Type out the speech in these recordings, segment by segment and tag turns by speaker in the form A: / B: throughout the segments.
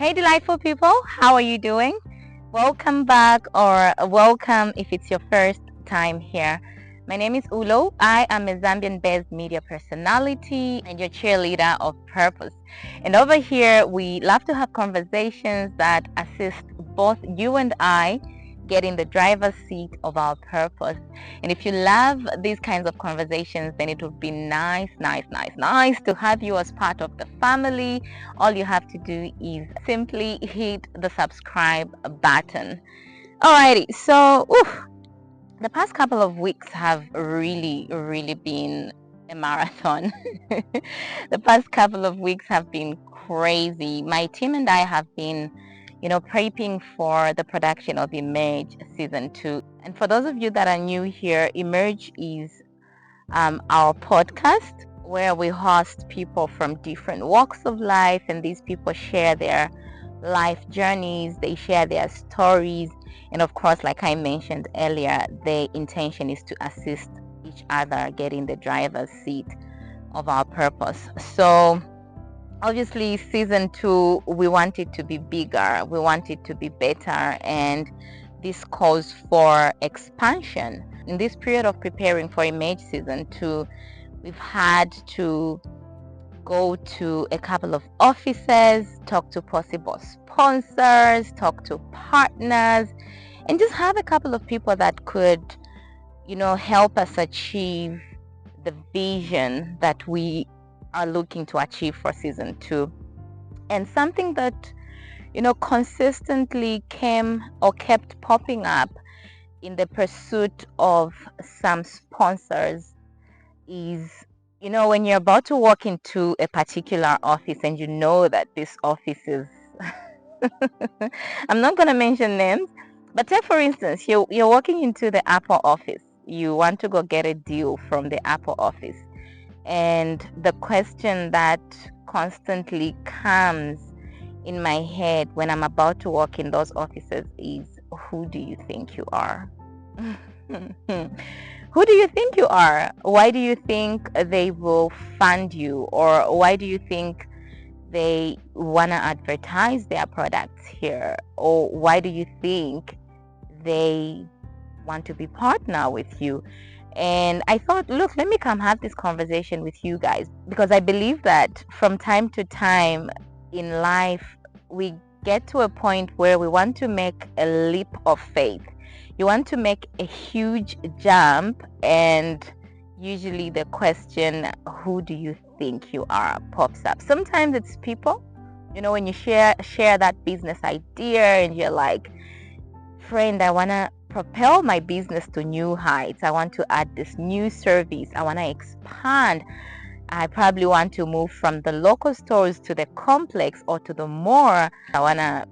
A: Hey, delightful people, how are you doing? Welcome back, or welcome if it's your first time here. My name is Ulo. I am a Zambian-based media personality and your cheerleader of purpose. And over here, we love to have conversations that assist both you and I get in the driver's seat of our purpose. And if you love these kinds of conversations, then it would be nice to have you as part of the family. All you have to do is simply hit the subscribe button. Alrighty, so the past couple of weeks have really been a marathon. The past couple of weeks have been crazy. My team and I have been prepping for the production of Emerge Season 2. And for those of you that are new here, Emerge is our podcast where we host people from different walks of life, and these people share their life journeys, they share their stories, and of course, like I mentioned earlier, the intention is to assist each other get in the driver's seat of our purpose. So obviously season 2, we want it to be bigger, we want it to be better, and this calls for expansion. In this period of preparing for Image Season 2, we've had to go to a couple of offices, talk to possible sponsors, talk to partners, and just have a couple of people that could help us achieve the vision that we are looking to achieve for season 2. And something that consistently kept popping up in the pursuit of some sponsors is when you're about to walk into a particular office and you know that this office is I'm not going to mention names, but say for instance you're walking into the Apple office. You want to go get a deal from the Apple office, and the question that constantly comes in my head when I'm about to walk in those offices is, who do you think you are? Who do you think you are? Why do you think they will fund you? Or why do you think they want to advertise their products here? Or why do you think they want to be partner with you? And I thought, look, let me come have this conversation with you guys, because I believe that from time to time in life, we get to a point where we want to make a leap of faith. You want to make a huge jump, and usually the question, who do you think you are, pops up. Sometimes it's people, when you share that business idea and you're like, friend, I want to propel my business to new heights. I want to add this new service. I want to expand. I probably want to move from the local stores to the complex or to the mall. I want to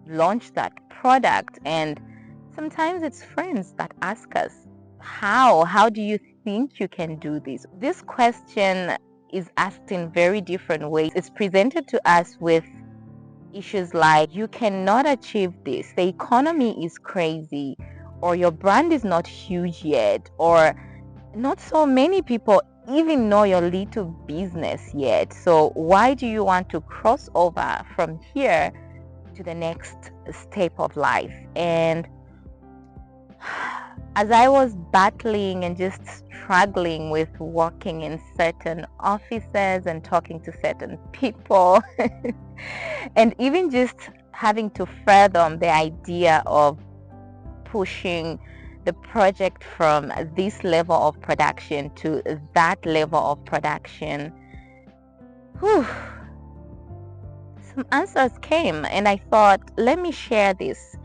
A: launch that product. And sometimes it's friends that ask us, how do you think you can do this? This question is asked in very different ways. It's presented to us with issues like, you cannot achieve this, the economy is crazy, or your brand is not huge yet, or not so many people even know your little business yet. So why do you want to cross over from here to the next step of life? And as I was battling and just struggling with working in certain offices and talking to certain people and even just having to fathom the idea of pushing the project from this level of production to that level of production, some answers came, and I thought, let me share this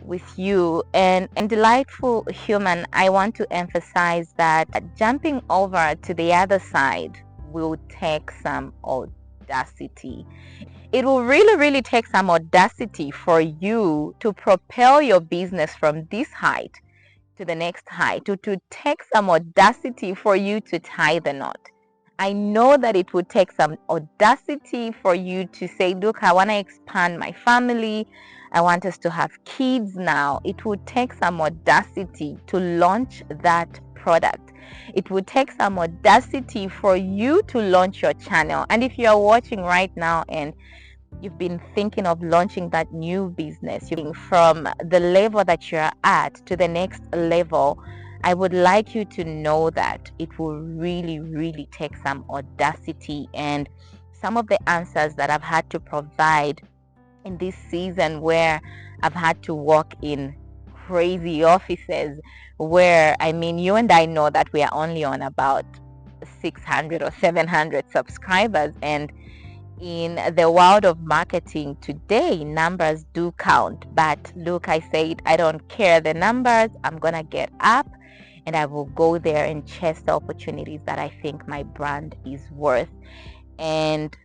A: with you. And delightful human, I want to emphasize that jumping over to the other side will take some audacity. It will really take some audacity for you to propel your business from this height to the next height, to take some audacity for you to tie the knot. I know that it would take some audacity for you to say, look, I want to expand my family. I want us to have kids now. It would take some audacity to launch that product. It would take some audacity for you to launch your channel. And if you're watching right now and You've been thinking of launching that new business. You're from the level that you're at to the next level. I would like you to know that it will really, really take some audacity, and some of the answers that I've had to provide in this season where I've had to work in crazy offices where, I mean, you and I know that we are only on about 600 or 700 subscribers, and in the world of marketing today, numbers do count. But look, I said, I don't care the numbers. I'm going to get up and I will go there and chase the opportunities that I think my brand is worth. And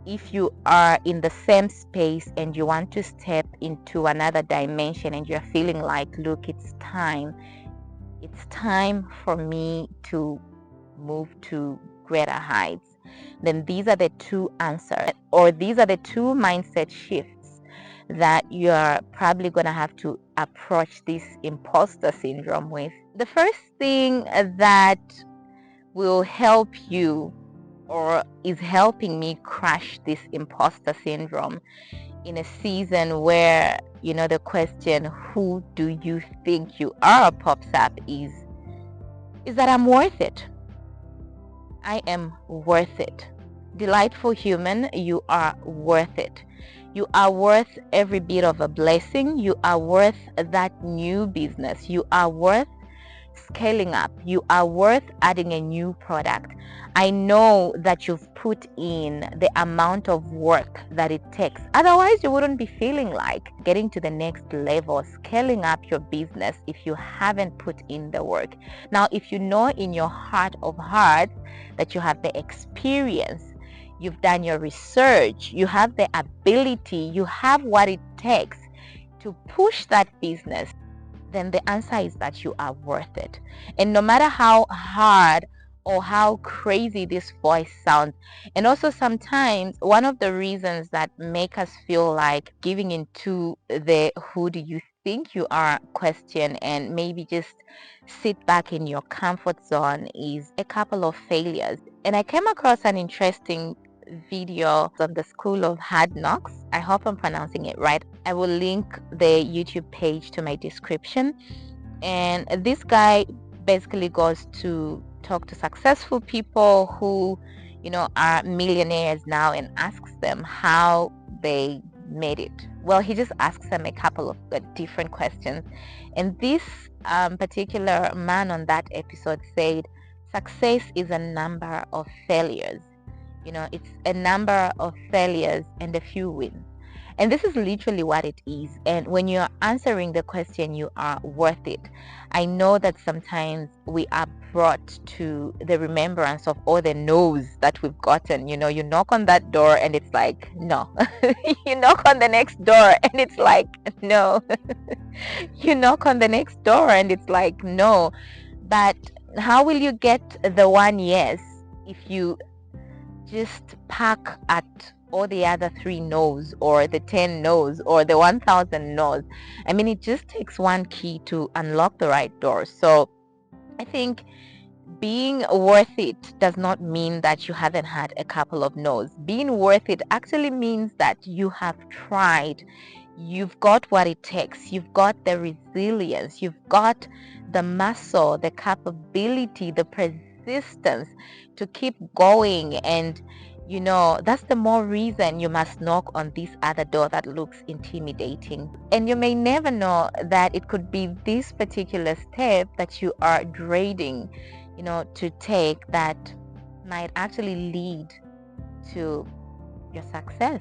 A: if you are in the same space and you want to step into another dimension and you're feeling like, look, it's time for me to move to greater heights, then these are the two answers, or these are the two mindset shifts that you're probably going to have to approach this imposter syndrome with. The first thing that will help you, or is helping me crush this imposter syndrome in a season where, the question, who do you think you are, pops up, is that I'm worth it. I am worth it. Delightful human, you are worth it. You are worth every bit of a blessing. You are worth that new business. You are worth scaling up. You are worth adding a new product. I know that you've put in the amount of work that it takes. Otherwise, you wouldn't be feeling like getting to the next level, scaling up your business if you haven't put in the work. Now, if you know in your heart of hearts that you have the experience, you've done your research, you have the ability, you have what it takes to push that business, then the answer is that you are worth it. And no matter how hard or how crazy this voice sounds, and also sometimes one of the reasons that make us feel like giving into the who do you think you are question and maybe just sit back in your comfort zone is a couple of failures. And I came across an interesting video on the School of Hard Knocks. I hope I'm pronouncing it right. I will link the YouTube page to my description. And this guy basically goes to talk to successful people who, are millionaires now, and asks them how they made it. Well, he just asks them a couple of different questions. And this particular man on that episode said, success is a number of failures. It's a number of failures and a few wins. And this is literally what it is. And when you're answering the question, you are worth it. I know that sometimes we are brought to the remembrance of all the no's that we've gotten. You knock on that door and it's like, no. You knock on the next door and it's like, no. You knock on the next door and it's like, no. But how will you get the one yes if you just pack at all the other 3 no's, or the 10 no's, or the 1,000 no's? I mean, it just takes one key to unlock the right door. So I think being worth it does not mean that you haven't had a couple of no's. Being worth it actually means that you have tried. You've got what it takes. You've got the resilience. You've got the muscle, the capability, the persistence to keep going. And that's the more reason you must knock on this other door that looks intimidating. And you may never know that it could be this particular step that you are dreading, to take, that might actually lead to your success.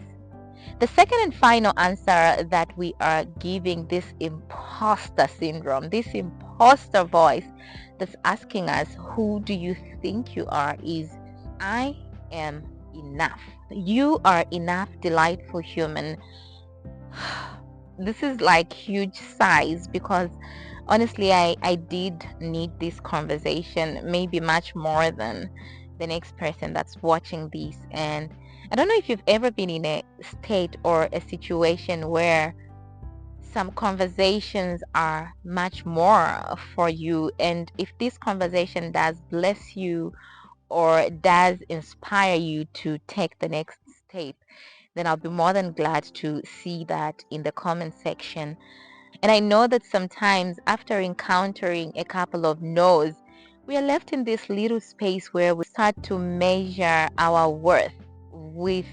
A: The second and final answer that we are giving this imposter syndrome, this imposter voice that's asking us, who do you think you are, is, I am enough. You are enough, delightful human. This is like huge size, because honestly, I did need this conversation, maybe much more than the next person that's watching this. And I don't know if you've ever been in a state or a situation where some conversations are much more for you, and if this conversation does bless you or does inspire you to take the next step, then I'll be more than glad to see that in the comment section. And I know that sometimes after encountering a couple of no's, we are left in this little space where we start to measure our worth with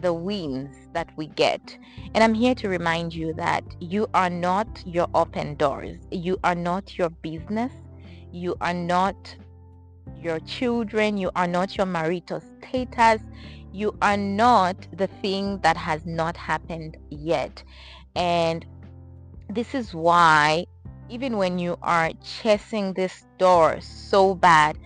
A: the wins that we get. And I'm here to remind you that you are not your open doors. You are not your business. You are not your children. You are not your marital status. You are not the thing that has not happened yet. And this is why, even when you are chasing this door so bad,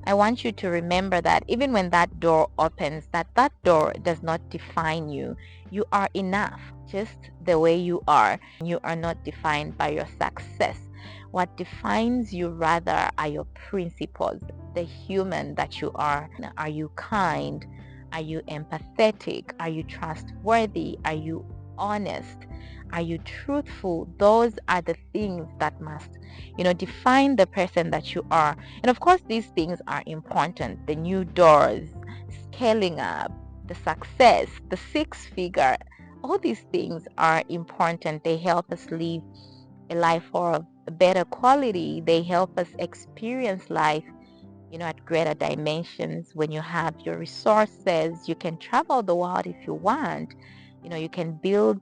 A: I want you to remember that even when that door opens, that door does not define you. You are enough just the way you are. You are not defined by your success. What defines you rather are your principles, the human that you are. Are you kind? Are you empathetic? Are you trustworthy? Are you honest? Are you truthful? Those are the things that must, define the person that you are. And of course, these things are important. The new doors, scaling up, the success, the six figure, all these things are important. They help us live a life of better quality. They help us experience life, at greater dimensions. When you have your resources, you can travel the world if you want. You can build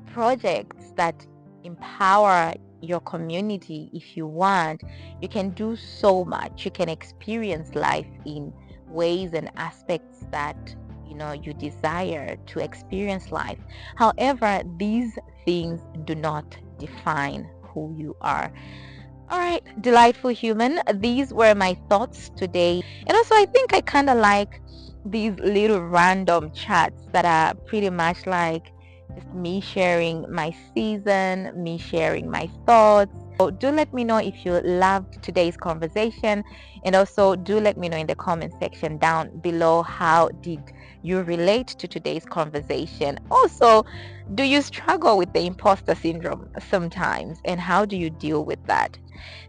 A: projects that empower your community if you want. You can do so much. You can experience life in ways and aspects that you desire to experience life. However, these things do not define who you are. All right, delightful human, these were my thoughts today. And also, I think I kind of like these little random chats that are pretty much like just me sharing my season, me sharing my thoughts. So do let me know if you loved today's conversation, and also do let me know in the comment section down below, how did you relate to today's conversation? Also, do you struggle with the imposter syndrome sometimes, and how do you deal with that?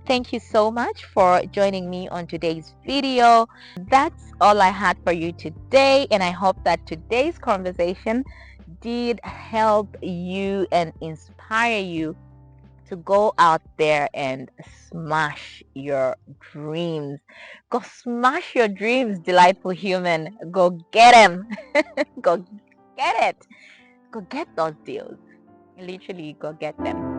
A: Thank you so much for joining me on today's video. That's all I had for you today, and I hope that today's conversation did help you and inspire you to go out there and smash your dreams. Go smash your dreams, delightful human. Go get them. Go get it. Go get those deals. Literally, go get them.